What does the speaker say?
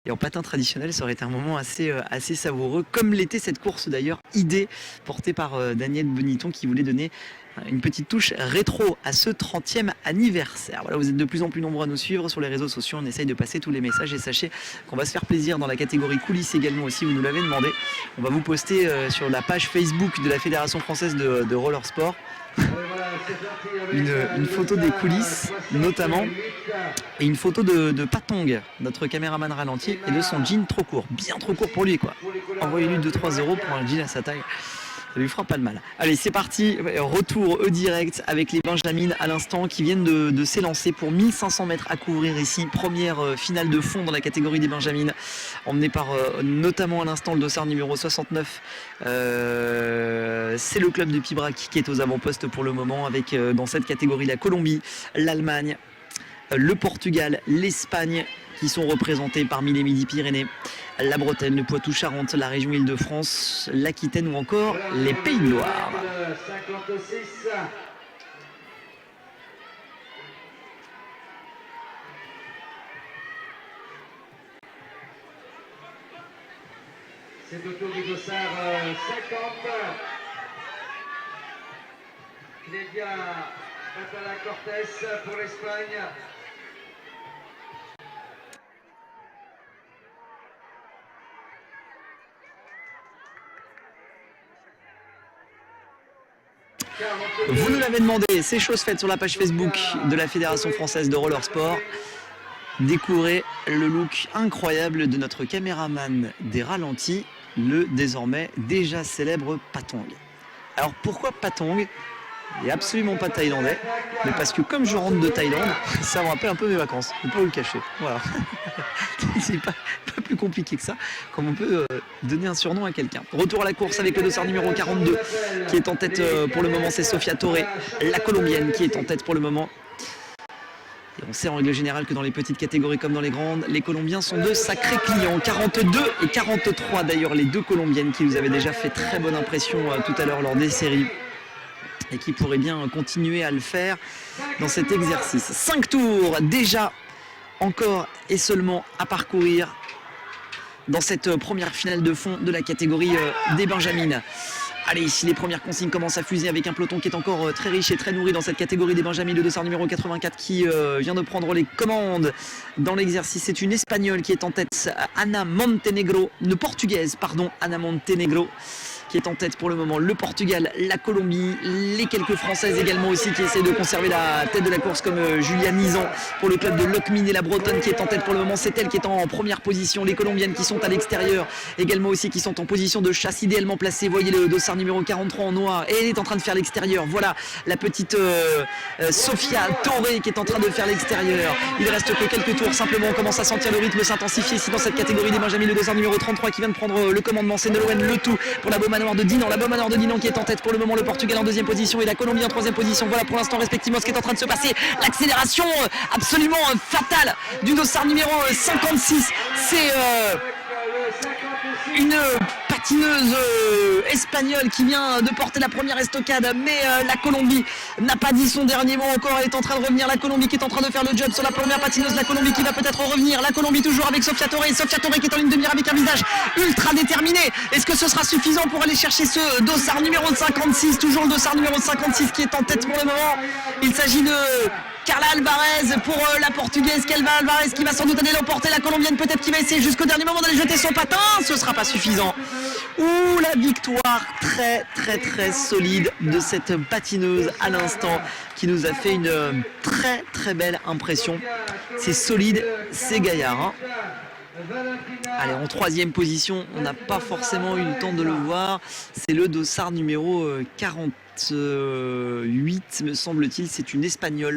Et en patin traditionnel, ça aurait été un moment assez savoureux, comme l'était cette course d'ailleurs, idée portée par Daniel Boniton qui voulait donner une petite touche rétro à ce 30e anniversaire. Voilà, vous êtes de plus en plus nombreux à nous suivre sur les réseaux sociaux, on essaye de passer tous les messages et sachez qu'on va se faire plaisir dans la catégorie coulisses également aussi, vous nous l'avez demandé. On va vous poster sur la page Facebook de la Fédération Française de Roller Sport une photo des coulisses notamment et une photo de Patong, notre caméraman ralenti, et de son jean trop court, bien trop court pour lui quoi. Envoyez-lui 2-3 euros pour un jean à sa taille. Ça lui fera pas de mal. Allez, c'est parti. Retour direct avec les Benjamines à l'instant qui viennent de s'élancer pour 1500 mètres à couvrir ici. Première finale de fond dans la catégorie des Benjamines, emmenée par notamment à l'instant le dossard numéro 69. C'est le club de Pibrac qui est aux avant-postes pour le moment avec dans cette catégorie la Colombie, l'Allemagne, le Portugal, l'Espagne qui sont représentés parmi les Midi-Pyrénées, la Bretagne, le Poitou-Charentes, la région Île-de-France, l'Aquitaine ou encore les Pays de Loire. C'est au tour du dossard 50. Clédia Catala Cortés pour l'Espagne. Vous nous l'avez demandé, c'est chose faite sur la page Facebook de la Fédération Française de Roller Sport. Découvrez le look incroyable de notre caméraman des ralentis, le désormais déjà célèbre Patong. Alors pourquoi Patong ? Il n'est absolument pas thaïlandais, mais parce que comme je rentre de Thaïlande, ça me rappelle un peu mes vacances, je ne peux pas vous le cacher. Voilà. C'est pas plus compliqué que ça, comme on peut donner un surnom à quelqu'un. Retour à la course avec le dossard numéro 42 qui est en tête pour le moment, c'est Sofia Torre, la colombienne qui est en tête pour le moment. Et on sait en règle générale que dans les petites catégories comme dans les grandes, les Colombiens sont de sacrés clients. 42 et 43 d'ailleurs, les deux Colombiennes qui nous avaient déjà fait très bonne impression tout à l'heure lors des séries et qui pourraient bien continuer à le faire dans cet exercice. 5 tours déjà encore et seulement à parcourir dans cette première finale de fond de la catégorie des Benjamines. Allez, ici les premières consignes commencent à fuser avec un peloton qui est encore très riche et très nourri dans cette catégorie des Benjamines. Le dossard numéro 84 qui vient de prendre les commandes dans l'exercice. C'est une Espagnole qui est en tête, Ana Montenegro, une Portugaise, pardon, Ana Montenegro, qui est en tête pour le moment. Le Portugal, la Colombie, les quelques Françaises également aussi qui essaient de conserver la tête de la course comme Julia Nizan pour le club de Locmine et la Bretonne qui est en tête pour le moment. C'est elle qui est en première position. Les Colombiennes qui sont à l'extérieur également aussi qui sont en position de chasse idéalement placée. Voyez le dossard numéro 43 en noir et elle est en train de faire l'extérieur. Voilà la petite Sofia Torre qui est en train de faire l'extérieur. Il reste que quelques tours simplement. On commence à sentir le rythme s'intensifier ici dans cette catégorie des Benjamines. Le dossard numéro 33 qui vient de prendre le commandement. C'est Nolwenn Le Tout pour la Beaumanoir de Dinan. La Beaumanoir de Dinan qui est en tête pour le moment. Le Portugal en deuxième position et la Colombie en troisième position. Voilà pour l'instant respectivement ce qui est en train de se passer. L'accélération absolument fatale du dossard numéro 56. C'est une patineuse espagnole qui vient de porter la première estocade, mais la Colombie n'a pas dit son dernier mot encore. Elle est en train de revenir. La Colombie qui est en train de faire le job sur la première patineuse. La Colombie qui va peut-être revenir. La Colombie toujours avec Sofia Torre. Sofia Torre qui est en ligne de mire avec un visage ultra déterminé. Est-ce que ce sera suffisant pour aller chercher ce dossard numéro 56? Toujours le dossard numéro 56 qui est en tête pour le moment. Il s'agit de Carla Alvarez pour la portugaise. Carla Alvarez qui va sans doute aller l'emporter. La colombienne peut-être qui va essayer jusqu'au dernier moment d'aller jeter son patin. Ce sera pas suffisant. Ouh, la victoire très solide de cette patineuse à l'instant qui nous a fait une très belle impression. C'est solide, c'est gaillard, hein. Allez, en troisième position, on n'a pas forcément eu le temps de le voir. C'est le dossard numéro 48, me semble-t-il. C'est une Espagnole.